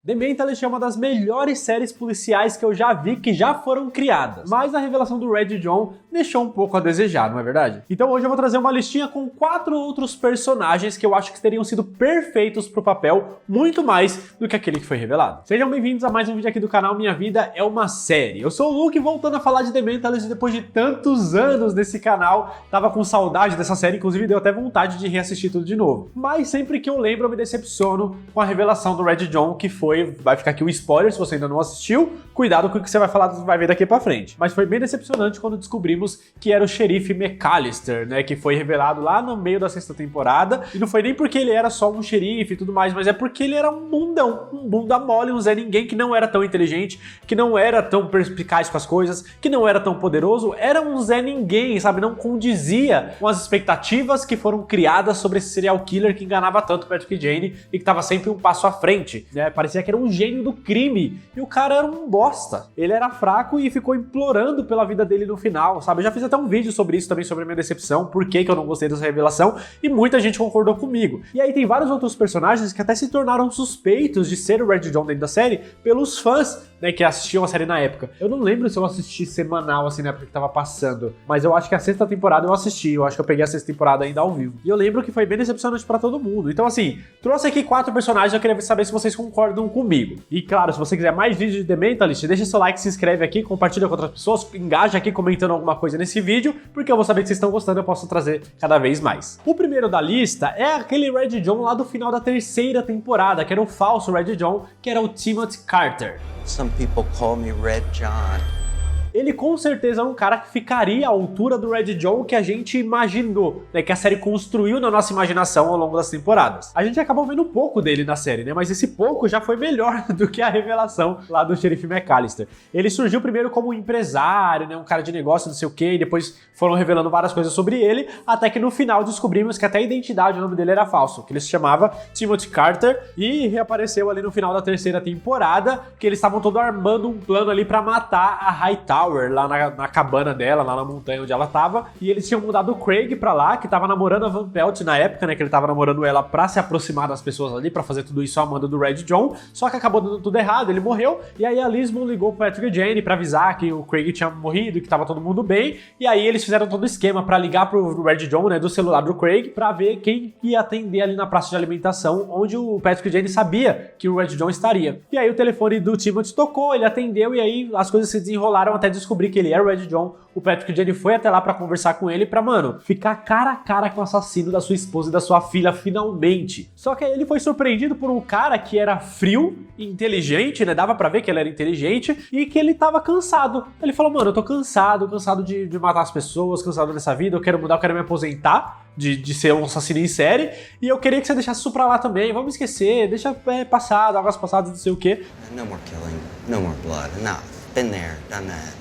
The Mentalist é uma das melhores séries policiais que eu já vi que já foram criadas, mas a revelação do Red John deixou um pouco a desejar, não é verdade? Então hoje eu vou trazer uma listinha com 4 outros personagens que eu acho que teriam sido perfeitos pro papel, muito mais do que aquele que foi revelado. Sejam bem-vindos a mais um vídeo aqui do canal Minha Vida é uma Série. Eu sou o Luke, voltando a falar de The Mentalist depois de tantos anos nesse canal. Tava com saudade dessa série, inclusive deu até vontade de reassistir tudo de novo. Mas sempre que eu lembro eu me decepciono com a revelação do Red John, que vai ficar aqui o spoiler se você ainda não assistiu, cuidado com o que você vai ver daqui pra frente. Mas foi bem decepcionante quando descobrimos que era o xerife McAllister, né, que foi revelado lá no meio da 6ª temporada, e não foi nem porque ele era só um xerife e tudo mais, mas é porque ele era um bundão, um bunda mole, um Zé Ninguém que não era tão inteligente, que não era tão perspicaz com as coisas, que não era tão poderoso, era um Zé Ninguém, sabe, não condizia com as expectativas que foram criadas sobre esse serial killer que enganava tanto Patrick e Jane e que tava sempre um passo à frente, né, parecia que era um gênio do crime, e o cara era um bosta. Ele era fraco e ficou implorando pela vida dele no final, sabe? Eu já fiz até um vídeo sobre isso também, sobre a minha decepção, por que eu não gostei dessa revelação, e muita gente concordou comigo. E aí tem vários outros personagens que até se tornaram suspeitos de ser o Red John dentro da série pelos fãs, né, que assistiam a série na época. Eu não lembro se eu assisti semanal, assim, na época que tava passando, mas eu acho que a 6ª temporada eu assisti, eu acho que eu peguei a 6ª temporada ainda ao vivo. E eu lembro que foi bem decepcionante pra todo mundo. Então, assim, trouxe aqui 4 personagens, eu queria saber se vocês concordam comigo. E claro, se você quiser mais vídeos de The Mentalist, deixa seu like, se inscreve aqui, compartilha com outras pessoas, engaja aqui comentando alguma coisa nesse vídeo, porque eu vou saber que vocês estão gostando e eu posso trazer cada vez mais. O primeiro da lista é aquele Red John lá do final da 3ª temporada, que era o falso Red John, que era o Timothy Carter. Some people call me Red John. Ele com certeza é um cara que ficaria à altura do Red John que a gente imaginou, né, que a série construiu na nossa imaginação ao longo das temporadas. A gente acabou vendo pouco dele na série, né, mas esse pouco já foi melhor do que a revelação lá do xerife McAllister. Ele surgiu primeiro como um empresário, né, um cara de negócio, não sei o que, e depois foram revelando várias coisas sobre ele, até que no final descobrimos que até a identidade, o nome dele era falso, que ele se chamava Timothy Carter, e reapareceu ali no final da 3ª temporada, que eles estavam todos armando um plano ali pra matar a Hightower, lá na cabana dela, lá na montanha onde ela tava, e eles tinham mudado o Craig pra lá, que tava namorando a Van Pelt na época, né, que ele tava namorando ela pra se aproximar das pessoas ali, pra fazer tudo isso a mando do Red John, só que acabou dando tudo errado, ele morreu, e aí a Lisbon ligou pro Patrick e Jane pra avisar que o Craig tinha morrido, que tava todo mundo bem, e aí eles fizeram todo o esquema pra ligar pro Red John, né, do celular do Craig, pra ver quem ia atender ali na praça de alimentação, onde o Patrick e Jane sabia que o Red John estaria. E aí o telefone do Timothy tocou, ele atendeu, e aí as coisas se desenrolaram até descobrir que ele era o Red John. O Patrick e Jane foi até lá pra conversar com ele pra, mano, ficar cara a cara com o assassino da sua esposa e da sua filha finalmente. Só que aí ele foi surpreendido por um cara que era frio, inteligente, né, dava pra ver que ele era inteligente e que ele tava cansado. Ele falou, mano, eu tô cansado de matar as pessoas, cansado dessa vida, eu quero mudar, eu quero me aposentar de ser um assassino em série, e eu queria que você deixasse isso pra lá também, vamos esquecer, deixa passado, águas passadas, não sei o quê. No more killing, no more blood, enough. Been there, done that.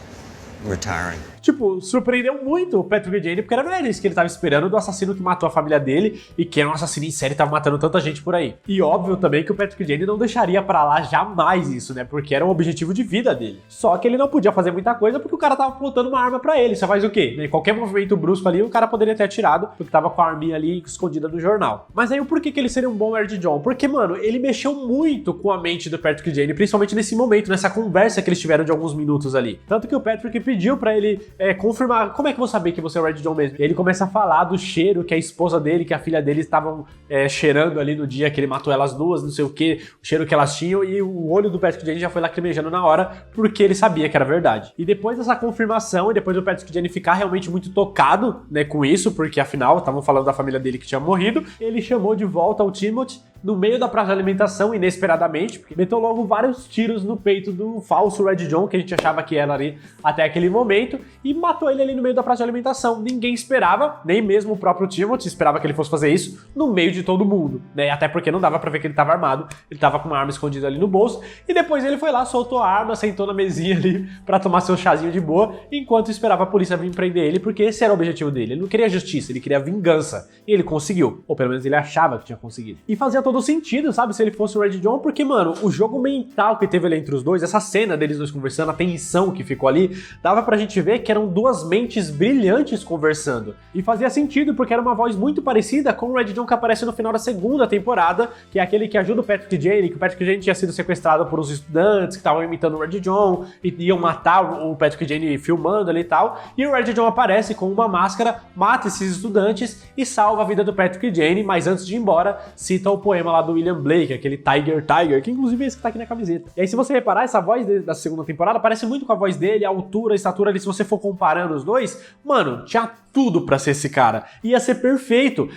I'm retiring. Tipo, surpreendeu muito o Patrick e Jane, porque não era isso que ele tava esperando do assassino que matou a família dele e que era um assassino em série e tava matando tanta gente por aí. E óbvio também que o Patrick e Jane não deixaria pra lá jamais isso, né? Porque era um objetivo de vida dele. Só que ele não podia fazer muita coisa porque o cara tava apontando uma arma pra ele. Você faz o quê? Em qualquer movimento brusco ali, o cara poderia ter atirado porque tava com a arminha ali escondida no jornal. Mas aí o porquê que ele seria um bom Red John? Porque, mano, ele mexeu muito com a mente do Patrick e Jane, principalmente nesse momento, nessa conversa que eles tiveram de alguns minutos ali. Tanto que o Patrick pediu pra ele confirmar, como é que eu vou saber que você é o Red John mesmo? E ele começa a falar do cheiro que a esposa dele, que a filha dele estavam cheirando ali no dia que ele matou elas duas, não sei o que, o cheiro que elas tinham, e o olho do Patrick e Jane já foi lacrimejando na hora, porque ele sabia que era verdade. E depois dessa confirmação, e depois do Patrick e Jane ficar realmente muito tocado, né, com isso, porque afinal, estavam falando da família dele que tinha morrido, ele chamou de volta o Timothy no meio da praça de alimentação, inesperadamente, porque meteu logo vários tiros no peito do falso Red John, que a gente achava que era ali até aquele momento, e matou ele ali no meio da praça de alimentação. Ninguém esperava, nem mesmo o próprio Timothy esperava que ele fosse fazer isso no meio de todo mundo, né? Até porque não dava pra ver que ele tava armado, ele tava com uma arma escondida ali no bolso, e depois ele foi lá, soltou a arma, sentou na mesinha ali pra tomar seu chazinho de boa, enquanto esperava a polícia vir prender ele, porque esse era o objetivo dele. Ele não queria justiça, ele queria vingança, e ele conseguiu, ou pelo menos ele achava que tinha conseguido. E fazia todo sentido, sabe, se ele fosse o Red John, porque, mano, o jogo mental que teve ali entre os dois, essa cena deles dois conversando, a tensão que ficou ali, dava pra gente ver que eram duas mentes brilhantes conversando. E fazia sentido, porque era uma voz muito parecida com o Red John que aparece no final da segunda temporada, que é aquele que ajuda o Patrick e Jane, que o Patrick e Jane tinha sido sequestrado por uns estudantes que estavam imitando o Red John, e iam matar o Patrick e Jane filmando ali e tal, e o Red John aparece com uma máscara, mata esses estudantes e salva a vida do Patrick e Jane, mas antes de ir embora, cita o poema lá do William Blake, aquele Tiger, que inclusive é esse que tá aqui na camiseta. E aí, se você reparar, essa voz da segunda temporada parece muito com a voz dele, a altura, a estatura ali, se você for comparando os dois, mano, tinha tudo pra ser esse cara. Ia ser perfeito.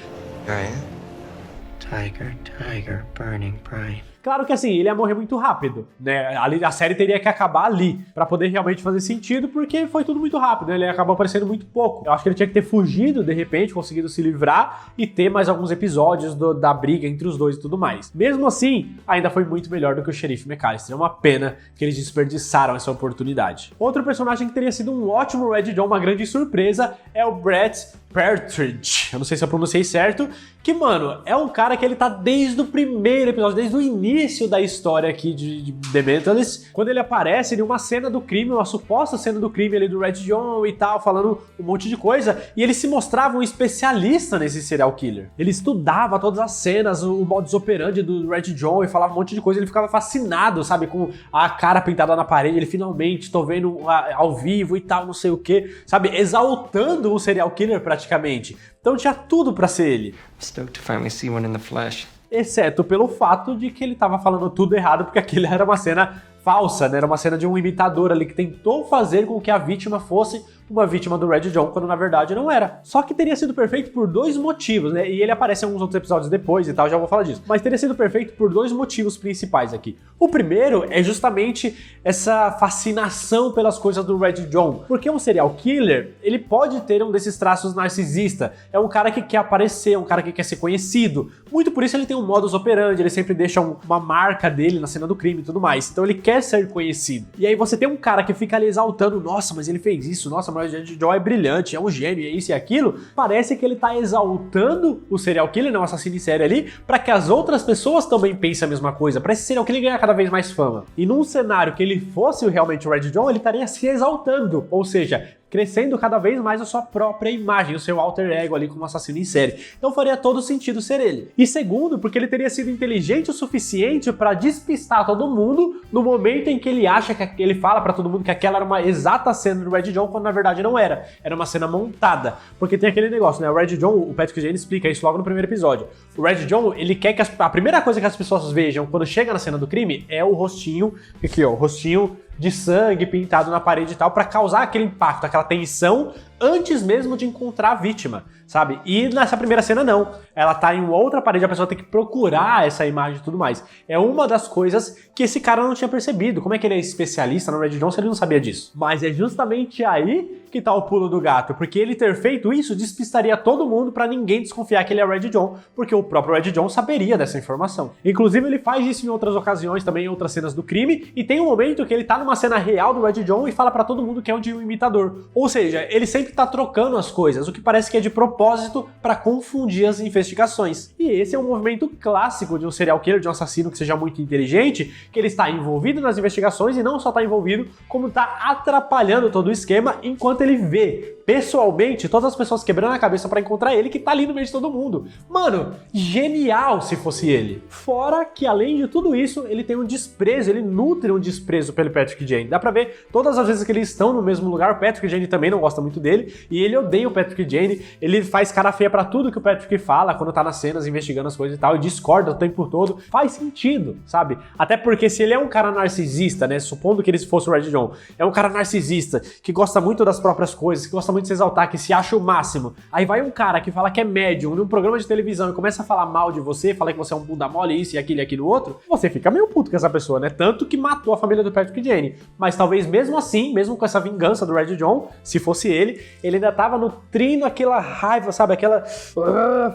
Tiger, burning bright. Claro que assim, ele ia morrer muito rápido, né? A série teria que acabar ali, pra poder realmente fazer sentido, porque foi tudo muito rápido, né? Ele acabou aparecendo muito pouco. Eu acho que ele tinha que ter fugido, de repente, conseguido se livrar e ter mais alguns episódios da briga entre os dois e tudo mais. Mesmo assim, ainda foi muito melhor do que o Xerife McAllister. É uma pena que eles desperdiçaram essa oportunidade. Outro personagem que teria sido um ótimo Red John, uma grande surpresa, é o Brett Partridge. Eu não sei se eu pronunciei certo, que, mano, é um cara que ele tá desde o primeiro episódio, desde o início da história aqui de The Mentalist. Quando ele aparece em uma cena do crime, uma suposta cena do crime ali do Red John e tal, falando um monte de coisa, e ele se mostrava um especialista nesse serial killer. Ele estudava todas as cenas, o modus operandi do Red John e falava um monte de coisa, ele ficava fascinado, sabe, com a cara pintada na parede, ele finalmente, tô vendo ao vivo e tal, não sei o que, sabe, exaltando o serial killer praticamente. Então tinha tudo pra ser ele. Stoked to finally see one in the flesh. Exceto pelo fato de que ele tava falando tudo errado, porque aquilo era uma cena falsa, né? Era uma cena de um imitador ali que tentou fazer com que a vítima fosse uma vítima do Red John, quando na verdade não era. Só que teria sido perfeito por dois motivos, né? E ele aparece em alguns outros episódios depois e tal, já vou falar disso. Mas teria sido perfeito por dois motivos principais aqui. O primeiro é justamente essa fascinação pelas coisas do Red John. Porque um serial killer, ele pode ter um desses traços narcisista. É um cara que quer aparecer, um cara que quer ser conhecido. Muito por isso ele tem um modus operandi, ele sempre deixa uma marca dele na cena do crime e tudo mais. Então ele quer ser conhecido. E aí você tem um cara que fica ali exaltando, nossa, mas ele fez isso, nossa, mas o Red John é brilhante, é um gênio, é isso e aquilo. Parece que ele tá exaltando o serial killer, não, o assassino em série ali, pra que as outras pessoas também pensem a mesma coisa, pra esse serial killer ganhar cada vez mais fama. E num cenário que ele fosse realmente o Red John, ele estaria se exaltando, ou seja, crescendo cada vez mais a sua própria imagem, o seu alter ego ali como assassino em série. Então faria todo sentido ser ele. E segundo, porque ele teria sido inteligente o suficiente para despistar todo mundo no momento em que ele acha que ele fala para todo mundo que aquela era uma exata cena do Red John, quando na verdade não era. Era uma cena montada. Porque tem aquele negócio, né? O Red John, o Patrick Jane explica isso logo no primeiro episódio. O Red John, ele quer que a primeira coisa que as pessoas vejam quando chega na cena do crime é o rostinho, aqui ó, o rostinho de sangue pintado na parede e tal, pra causar aquele impacto, aquela tensão antes mesmo de encontrar a vítima, sabe? E nessa primeira cena não, ela tá em outra parede, a pessoa tem que procurar essa imagem e tudo mais. É uma das coisas que esse cara não tinha percebido. Como é que ele é especialista no Red John se ele não sabia disso? Mas é justamente aí que tá o pulo do gato, porque ele ter feito isso despistaria todo mundo pra ninguém desconfiar que ele é Red John, porque o próprio Red John saberia dessa informação. Inclusive ele faz isso em outras ocasiões, também em outras cenas do crime, e tem um momento que ele tá numa cena real do Red John e fala pra todo mundo que é um imitador. Ou seja, ele sempre tá trocando as coisas, o que parece que é de propósito pra confundir as investigações. E esse é um movimento clássico de um serial killer, de um assassino que seja muito inteligente, que ele está envolvido nas investigações e não só tá envolvido, como tá atrapalhando todo o esquema enquanto ele vê pessoalmente todas as pessoas quebrando a cabeça pra encontrar ele, que tá ali no meio de todo mundo. Mano, genial se fosse ele. Fora que, além de tudo isso, ele tem um desprezo, ele nutre um desprezo pelo Patrick Jane. Dá pra ver todas as vezes que eles estão no mesmo lugar, o Patrick Jane também não gosta muito dele, e ele odeia o Patrick Jane, ele faz cara feia pra tudo que o Patrick fala quando tá nas cenas investigando as coisas e tal, e discorda o tempo todo. Faz sentido, sabe? Até porque se ele é um cara narcisista, né, supondo que ele fosse o Red John, é um cara narcisista, que gosta muito das próprias coisas, que gosta muito de se exaltar, que se acha o máximo. Aí vai um cara que fala que é médium num programa de televisão e começa a falar mal de você, fala que você é um bunda mole, isso e aquilo e aquilo outro, você fica meio puto com essa pessoa, né? Tanto que matou a família do Patrick Jane. Mas talvez mesmo assim, mesmo com essa vingança do Red John, se fosse ele ainda tava nutrindo aquela raiva, sabe? Aquela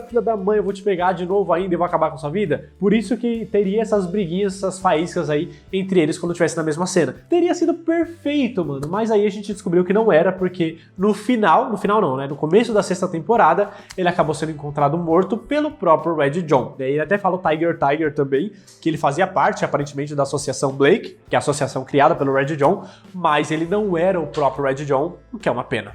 filha da mãe, eu vou te pegar de novo ainda e vou acabar com sua vida. Por isso que teria essas briguinhas, essas faíscas aí entre eles quando estivesse na mesma cena. Teria sido perfeito, mano. Mas aí a gente descobriu que não era, porque no no final não, né? No começo da 6ª temporada, ele acabou sendo encontrado morto pelo próprio Red John. Daí ele até fala o Tiger também, que ele fazia parte, aparentemente, da Associação Blake, que é a associação criada pelo Red John, mas ele não era o próprio Red John, o que é uma pena.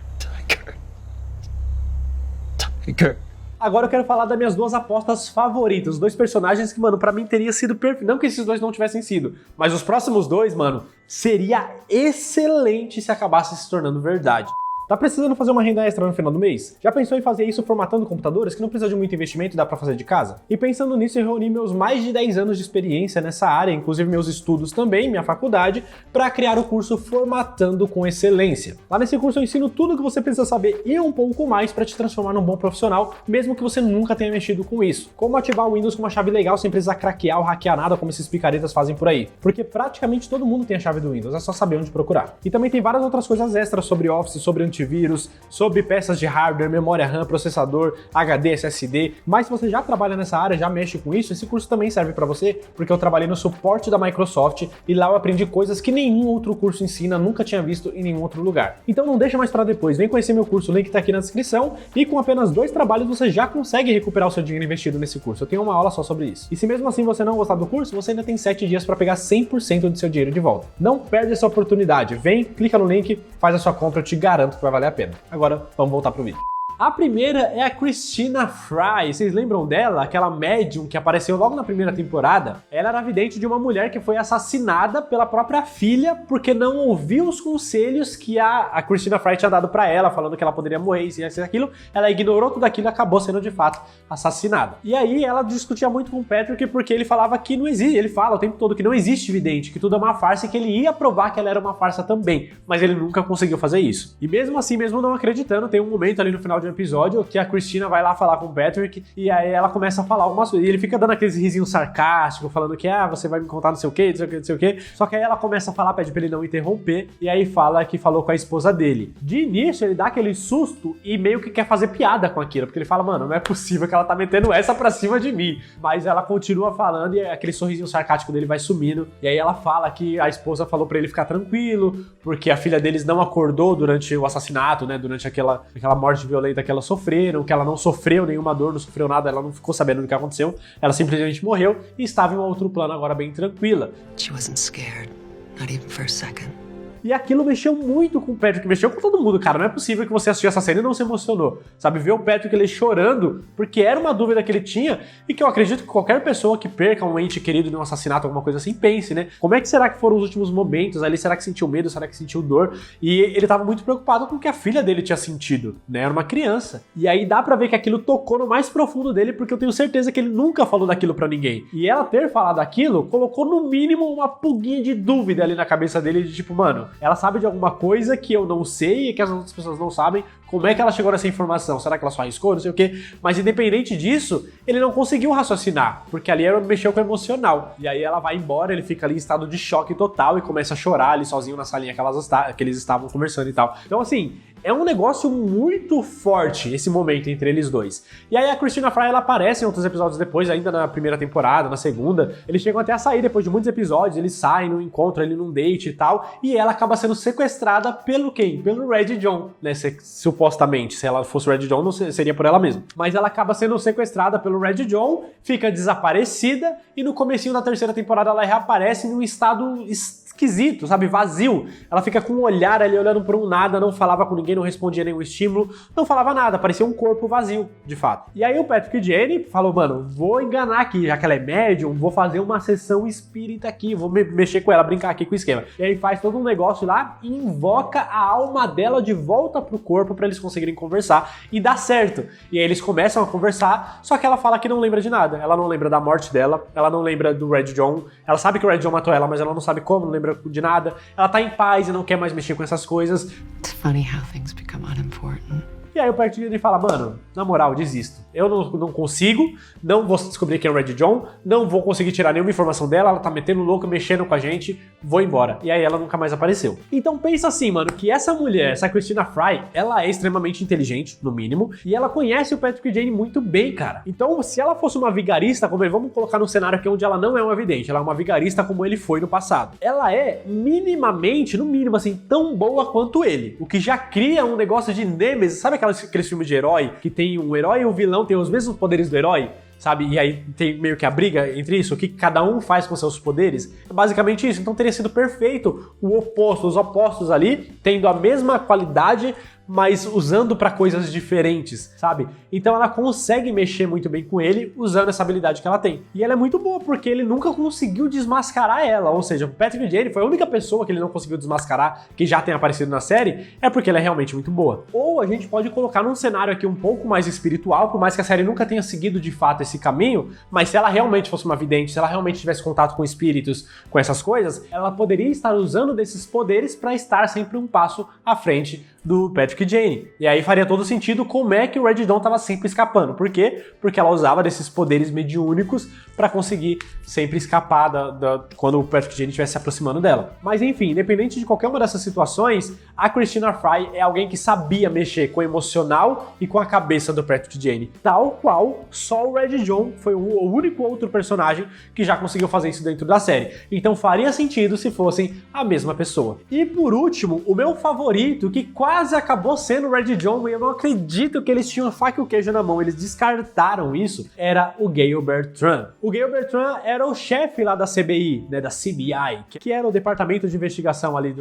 Tiger. Agora eu quero falar das minhas 2 apostas favoritas, os 2 personagens que, mano, pra mim teria sido perfeito. Não que esses 2 não tivessem sido, mas os próximos 2, mano, seria excelente se acabasse se tornando verdade. Tá precisando fazer uma renda extra no final do mês? Já pensou em fazer isso formatando computadores que não precisa de muito investimento e dá pra fazer de casa? E pensando nisso, eu reuni meus mais de 10 anos de experiência nessa área, inclusive meus estudos também, minha faculdade, para criar o curso Formatando com Excelência. Lá nesse curso eu ensino tudo o que você precisa saber e um pouco mais para te transformar num bom profissional, mesmo que você nunca tenha mexido com isso. Como ativar o Windows com uma chave legal sem precisar craquear ou hackear nada como esses picaretas fazem por aí. Porque praticamente todo mundo tem a chave do Windows, é só saber onde procurar. E também tem várias outras coisas extras sobre Office, sobre antivírus, sobre peças de hardware, memória RAM, processador, HD, SSD. Mas se você já trabalha nessa área, já mexe com isso, esse curso também serve para você, porque eu trabalhei no suporte da Microsoft e lá eu aprendi coisas que nenhum outro curso ensina, nunca tinha visto em nenhum outro lugar. Então não deixa mais para depois, vem conhecer meu curso, o link tá aqui na descrição, e com apenas 2 trabalhos você já consegue recuperar o seu dinheiro investido nesse curso. Eu tenho uma aula só sobre isso. E se mesmo assim você não gostar do curso, você ainda tem 7 dias para pegar 100% do seu dinheiro de volta. Não perde essa oportunidade, vem, clica no link, faz a sua compra, eu te garanto que vai valer a pena. Agora, vamos voltar pro vídeo. A primeira é a Christina Fry. Vocês lembram dela? Aquela médium que apareceu logo na primeira temporada? Ela era vidente de uma mulher que foi assassinada pela própria filha porque não ouviu os conselhos que a Christina Fry tinha dado pra ela, falando que ela poderia morrer e isso e aquilo. Ela ignorou tudo aquilo e acabou sendo de fato assassinada. E aí ela discutia muito com o Patrick porque ele falava que não existe, ele fala o tempo todo que não existe vidente, que tudo é uma farsa e que ele ia provar que ela era uma farsa também, mas ele nunca conseguiu fazer isso. E mesmo assim, mesmo não acreditando, tem um momento ali no final de um episódio que a Christina vai lá falar com o Patrick e aí ela começa a falar algumas coisas. E ele fica dando aqueles risinhos sarcásticos, falando que você vai me contar não sei o que, não sei o que, não sei o que. Só que aí ela começa a falar, pede pra ele não interromper, e aí fala que falou com a esposa dele. De início, ele dá aquele susto e meio que quer fazer piada com aquilo, porque ele fala, mano, não é possível que ela tá metendo essa pra cima de mim. Mas ela continua falando e aquele sorrisinho sarcástico dele vai sumindo. E aí ela fala que a esposa falou pra ele ficar tranquilo, porque a filha deles não acordou durante o assassinato, né, durante aquela morte violenta que ela sofreram, que ela não sofreu nenhuma dor, não sofreu nada, ela não ficou sabendo do que aconteceu, ela simplesmente morreu e estava em um outro plano agora bem tranquila. She wasn't scared, not even for a second. E aquilo mexeu muito com o Patrick, mexeu com todo mundo, cara. Não é possível que você assistiu essa cena e não se emocionou. Sabe, ver o Patrick ele chorando, porque era uma dúvida que ele tinha e que eu acredito que qualquer pessoa que perca um ente querido de um assassinato, alguma coisa assim, pense, né? Como é que será que foram os últimos momentos ali? Será que sentiu medo? Será que sentiu dor? E ele tava muito preocupado com o que a filha dele tinha sentido, né? Era uma criança. E aí dá pra ver que aquilo tocou no mais profundo dele, porque eu tenho certeza que ele nunca falou daquilo pra ninguém. E ela ter falado aquilo colocou no mínimo uma pulguinha de dúvida ali na cabeça dele, de tipo, mano, ela sabe de alguma coisa que eu não sei e que as outras pessoas não sabem. Como é que ela chegou nessa informação? Será que ela só arriscou? Não sei o quê. Mas independente disso, ele não conseguiu raciocinar, porque ali mexeu com o emocional. E aí ela vai embora, ele fica ali em estado de choque total e começa a chorar ali sozinho na salinha que eles estavam conversando e tal. Então assim, é um negócio muito forte esse momento entre eles dois. E aí a Christina Fry, ela aparece em outros episódios depois, ainda na primeira temporada, na segunda. Eles chegam até a sair depois de muitos episódios, eles saem no encontro, ele num date e tal, e ela acaba sendo sequestrada pelo quem? Pelo Red John, né? Supostamente, se ela fosse o Red John, não seria por ela mesma. Mas ela acaba sendo sequestrada pelo Red John, fica desaparecida, e no comecinho da terceira temporada ela reaparece num estado esquisito, sabe, vazio. Ela fica com um olhar ali olhando por um nada, não falava com ninguém, não respondia nenhum estímulo, não falava nada, parecia um corpo vazio, de fato. E aí o Patrick e Jenny falou, mano, vou enganar aqui, já que ela é médium, vou fazer uma sessão espírita aqui, vou mexer com ela, brincar aqui com o esquema. E aí faz todo um negócio lá e invoca a alma dela de volta pro corpo pra eles conseguirem conversar e dá certo. E aí eles começam a conversar, só que ela fala que não lembra de nada. Ela não lembra da morte dela, ela não lembra do Red John, ela sabe que o Red John matou ela, mas ela não sabe como, não lembra de nada. Ela tá em paz e não quer mais mexer com essas coisas. It's funny how things become unimportant E aí o Patrick Jane fala, mano, na moral, desisto. Eu não consigo, não vou descobrir quem é o Red John, não vou conseguir tirar nenhuma informação dela, ela tá metendo louco, mexendo com a gente, vou embora. E aí ela nunca mais apareceu. Então pensa assim, mano, que essa mulher, essa Christina Fry, ela é extremamente inteligente, no mínimo, e ela conhece o Patrick Jane muito bem, cara. Então, se ela fosse uma vigarista, como ele, vamos colocar num cenário aqui onde ela não é uma vidente, ela é uma vigarista como ele foi no passado. Ela é minimamente, no mínimo assim, tão boa quanto ele. O que já cria um negócio de nêmesis, sabe aqueles filmes de herói, que tem um herói e o vilão tem os mesmos poderes do herói? Sabe? E aí tem meio que a briga entre isso, o que cada um faz com seus poderes. É basicamente isso. Então teria sido perfeito o oposto, os opostos ali, tendo a mesma qualidade, mas usando pra coisas diferentes, sabe? Então ela consegue mexer muito bem com ele usando essa habilidade que ela tem. E ela é muito boa porque ele nunca conseguiu desmascarar ela, ou seja, o Patrick Jane foi a única pessoa que ele não conseguiu desmascarar que já tem aparecido na série, é porque ela é realmente muito boa. Ou a gente pode colocar num cenário aqui um pouco mais espiritual, por mais que a série nunca tenha seguido de fato esse caminho, mas se ela realmente fosse uma vidente, se ela realmente tivesse contato com espíritos, com essas coisas, ela poderia estar usando desses poderes para estar sempre um passo à frente do Patrick Jane. E aí faria todo sentido como é que o Red Dawn estava sempre escapando. Por quê? Porque ela usava desses poderes mediúnicos para conseguir sempre escapar quando o Patrick Jane estivesse se aproximando dela. Mas enfim, independente de qualquer uma dessas situações, a Christina Fry é alguém que sabia mexer com o emocional e com a cabeça do Patrick Jane. Tal qual só o Red Dawn foi o único outro personagem que já conseguiu fazer isso dentro da série. Então faria sentido se fossem a mesma pessoa. E por último, o meu favorito, que quase acabou sendo o Red John, e eu não acredito que eles tinham a faca e o queijo na mão, eles descartaram isso, era o Gail Bertrand. O Gail Bertrand era o chefe lá da CBI, né, da CBI, que era o departamento de investigação ali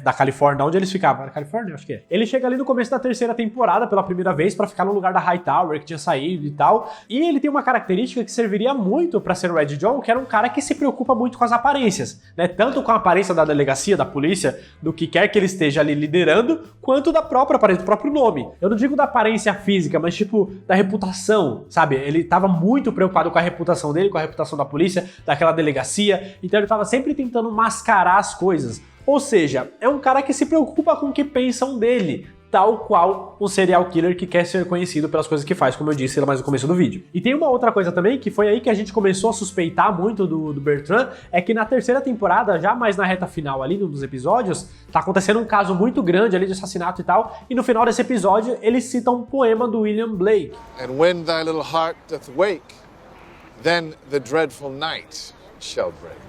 da Califórnia, onde eles ficavam. Era Califórnia? Acho que é. Ele chega ali no começo da terceira temporada pela primeira vez pra ficar no lugar da Hightower, que tinha saído e tal, e ele tem uma característica que serviria muito pra ser o Red John, que era um cara que se preocupa muito com as aparências, né, tanto com a aparência da delegacia, da polícia, do que quer que ele esteja ali liderando, quanto da própria aparência, do próprio nome. Eu não digo da aparência física, mas tipo, da reputação, sabe? Ele tava muito preocupado com a reputação dele, com a reputação da polícia, daquela delegacia, então ele tava sempre tentando mascarar as coisas. Ou seja, é um cara que se preocupa com o que pensam dele, tal qual um serial killer que quer ser conhecido pelas coisas que faz, como eu disse lá mais no começo do vídeo. E tem uma outra coisa também, que foi aí que a gente começou a suspeitar muito do Bertrand, é que na terceira temporada, já mais na reta final ali, num dos episódios, tá acontecendo um caso muito grande ali de assassinato e tal, e no final desse episódio, ele cita um poema do William Blake. And when thy little heart doth wake, then the dreadful night shall break.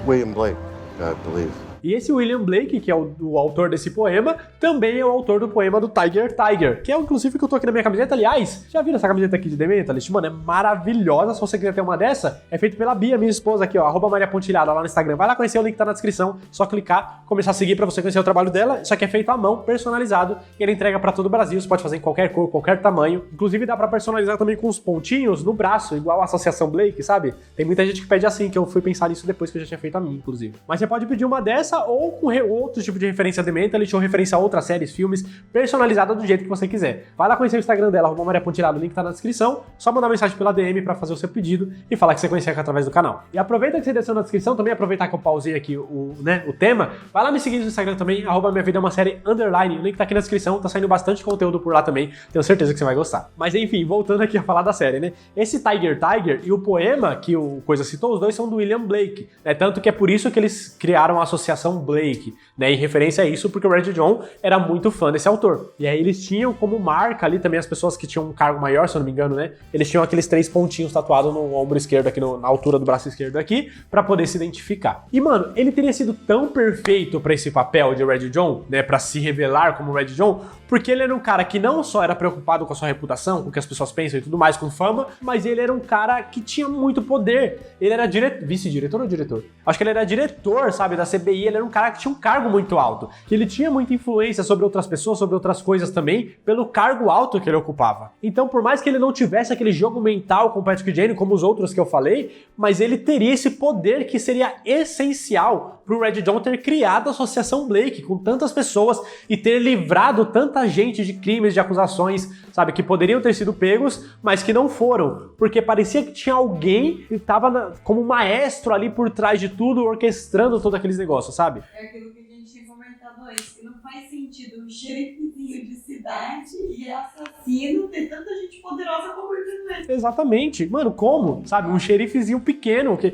William Blake, I believe. E esse William Blake, que é o autor desse poema, também é o autor do poema do Tiger Tiger, que é inclusive que eu tô aqui na minha camiseta. Aliás, já viram essa camiseta aqui de The Mentalist? Mano, é maravilhosa. Se você quiser ter uma dessa, é feita pela Bia, minha esposa aqui, ó, @mariapontilhada lá no Instagram. Vai lá conhecer, o link tá na descrição, só clicar, começar a seguir pra você conhecer o trabalho dela. Isso aqui é feito à mão, personalizado, e ele entrega pra todo o Brasil. Você pode fazer em qualquer cor, qualquer tamanho. Inclusive dá pra personalizar também com os pontinhos no braço, igual a Associação Blake, sabe? Tem muita gente que pede assim, que eu fui pensar nisso depois que eu já tinha feito a minha, inclusive. Mas você pode pedir uma dessa ou com outro tipo de referência a The Mentalist ou referência a outras séries, filmes, personalizada do jeito que você quiser. Vai lá conhecer o Instagram dela, @mariapontilhada, o link tá na descrição. Só mandar mensagem pela DM pra fazer o seu pedido e falar que você conhece aqui através do canal. E aproveita que você desceu na descrição, também aproveitar que eu pausei aqui o tema, vai lá me seguir no Instagram também, @minhavidaemasérie_, o link tá aqui na descrição, tá saindo bastante conteúdo por lá também, tenho certeza que você vai gostar. Mas enfim, voltando aqui a falar da série, né? Esse Tiger Tiger e o poema que o Coisa citou, os dois são do William Blake, né? Tanto que é por isso que eles criaram a Associação Blake, né, em referência a isso, porque o Red John era muito fã desse autor. E aí eles tinham como marca ali também as pessoas que tinham um cargo maior, se eu não me engano, né? Eles tinham aqueles 3 pontinhos tatuados no ombro esquerdo aqui, na altura do braço esquerdo aqui, pra poder se identificar. E mano, ele teria sido tão perfeito pra esse papel de Red John, né, pra se revelar como Red John, porque ele era um cara que não só era preocupado com a sua reputação, com o que as pessoas pensam e tudo mais, com fama, mas ele era um cara que tinha muito poder. Ele era vice-diretor ou diretor? Acho que ele era diretor, sabe, da CBI, ele era um cara que tinha um cargo muito alto, que ele tinha muita influência sobre outras pessoas, sobre outras coisas também, pelo cargo alto que ele ocupava. Então, por mais que ele não tivesse aquele jogo mental com o Patrick Jane, como os outros que eu falei, mas ele teria esse poder que seria essencial pro Red John ter criado a Associação Blake com tantas pessoas e ter livrado tanta gente de crimes, de acusações, sabe, que poderiam ter sido pegos, mas que não foram, porque parecia que tinha alguém que estava como maestro ali por trás de tudo, orquestrando todos aqueles negócios, sabe? É aquilo que a gente tinha comentado antes, que não faz sentido um xerifinho de cidade e assassino ter tanta gente poderosa como ele. Exatamente. Mano, como? Sabe, um xerifezinho pequeno, que,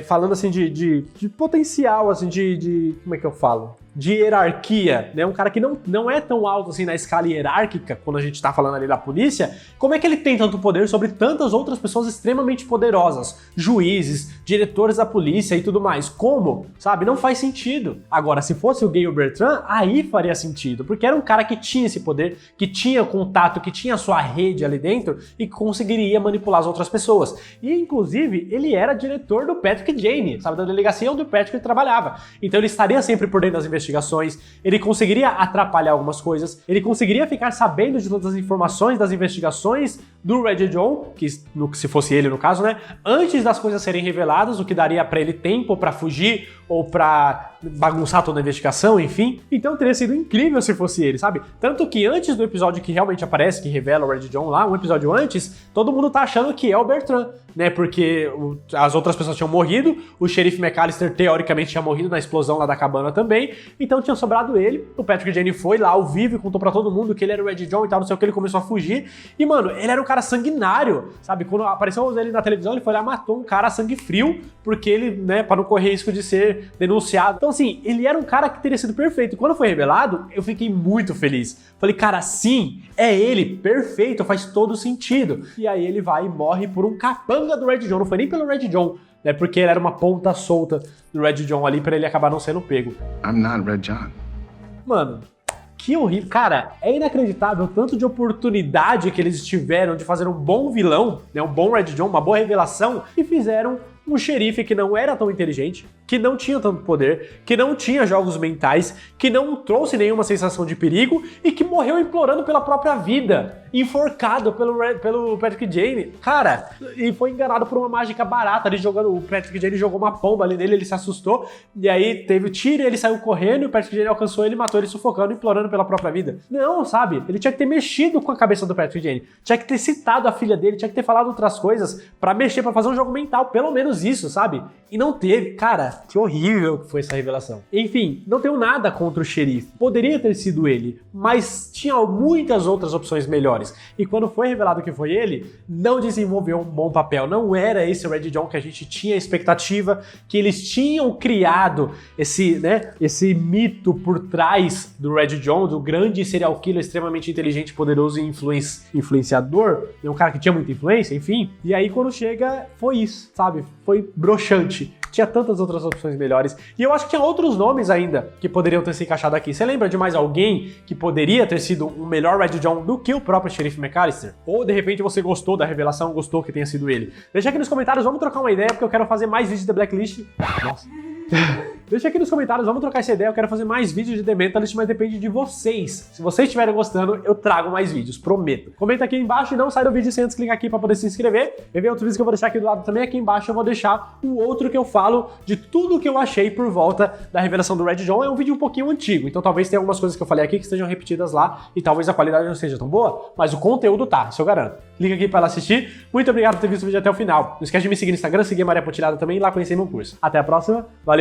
falando assim de potencial, assim, como é que eu falo? De hierarquia, né? Um cara que não é tão alto assim na escala hierárquica, quando a gente tá falando ali da polícia, como é que ele tem tanto poder sobre tantas outras pessoas extremamente poderosas? Juízes, diretores da polícia e tudo mais. Como? Sabe? Não faz sentido. Agora, se fosse o Gayle Bertrand, aí faria sentido, porque era um cara que tinha esse poder, que tinha contato, que tinha a sua rede ali dentro e que conseguiria manipular as outras pessoas. E, inclusive, ele era diretor do Patrick Jane, sabe? Da delegacia onde o Patrick trabalhava. Então ele estaria sempre por dentro das investigações, ele conseguiria atrapalhar algumas coisas, ele conseguiria ficar sabendo de todas as informações das investigações do Red John, que se fosse ele no caso, né, antes das coisas serem reveladas, o que daria pra ele tempo pra fugir ou pra bagunçar toda a investigação, enfim. Então teria sido incrível se fosse ele, sabe? Tanto que antes do episódio que realmente aparece, que revela o Red John lá, um episódio antes, todo mundo tá achando que é o Bertrand, né, porque as outras pessoas tinham morrido, o xerife McAllister teoricamente tinha morrido na explosão lá da cabana também, então tinha sobrado ele, o Patrick Jane foi lá ao vivo e contou pra todo mundo que ele era o Red John e tal, não sei o que, ele começou a fugir, e mano, ele era um cara sanguinário, sabe? Quando apareceu ele na televisão, ele foi lá, matou um cara a sangue frio, porque ele, né, pra não correr risco de ser denunciado. Então assim, ele era um cara que teria sido perfeito. Quando foi revelado, eu fiquei muito feliz. Falei, cara, sim, é ele, perfeito, faz todo sentido. E aí ele vai e morre por um capanga do Red John, não foi nem pelo Red John, né, porque ele era uma ponta solta do Red John ali pra ele acabar não sendo pego. I'm not Red John. Mano, que horrível. Cara, é inacreditável o tanto de oportunidade que eles tiveram de fazer um bom vilão, né, um bom Red John, uma boa revelação, e fizeram um xerife que não era tão inteligente, que não tinha tanto poder, que não tinha jogos mentais, que não trouxe nenhuma sensação de perigo e que morreu implorando pela própria vida, enforcado pelo Patrick Jane. Cara, e foi enganado por uma mágica barata ali jogando. O Patrick Jane jogou uma pomba ali nele, ele se assustou, e aí teve o tiro, ele saiu correndo, e o Patrick Jane alcançou ele, matou ele sufocando, implorando pela própria vida. Não, sabe? Ele tinha que ter mexido com a cabeça do Patrick Jane, tinha que ter citado a filha dele, tinha que ter falado outras coisas pra mexer, pra fazer um jogo mental, pelo menos isso, sabe? E não teve. Cara, que horrível que foi essa revelação. Enfim, não tenho nada contra o xerife. Poderia ter sido ele, mas tinha muitas outras opções melhores. E quando foi revelado que foi ele, não desenvolveu um bom papel. Não era esse Red John que a gente tinha expectativa, que eles tinham criado esse mito por trás do Red John, do grande serial killer extremamente inteligente, poderoso e influenciador. Um cara que tinha muita influência, enfim. E aí quando chega, foi isso, sabe? Foi broxante. Tinha tantas outras opções melhores. E eu acho que tinha outros nomes ainda que poderiam ter se encaixado aqui. Você lembra de mais alguém que poderia ter sido um melhor Red John do que o próprio Sheriff McAllister? Ou de repente você gostou da revelação, gostou que tenha sido ele? Deixa aqui nos comentários, vamos trocar uma ideia, porque eu quero fazer mais vídeos de The Blacklist. Nossa. Deixa aqui nos comentários, vamos trocar essa ideia, eu quero fazer mais vídeos de The Mentalist, mas depende de vocês. Se vocês estiverem gostando, eu trago mais vídeos, prometo. Comenta aqui embaixo e não sai do vídeo sem antes clicar aqui pra poder se inscrever. E ver outros vídeos que eu vou deixar aqui do lado também. Aqui embaixo eu vou deixar o outro que eu falo de tudo que eu achei por volta da revelação do Red John. É um vídeo um pouquinho antigo, então talvez tenha algumas coisas que eu falei aqui que estejam repetidas lá e talvez a qualidade não seja tão boa, mas o conteúdo tá, isso eu garanto. Clica aqui pra ela assistir. Muito obrigado por ter visto o vídeo até o final. Não esquece de me seguir no Instagram, seguir a Maria Pontilhada também e lá conhecer meu curso. Até a próxima, valeu!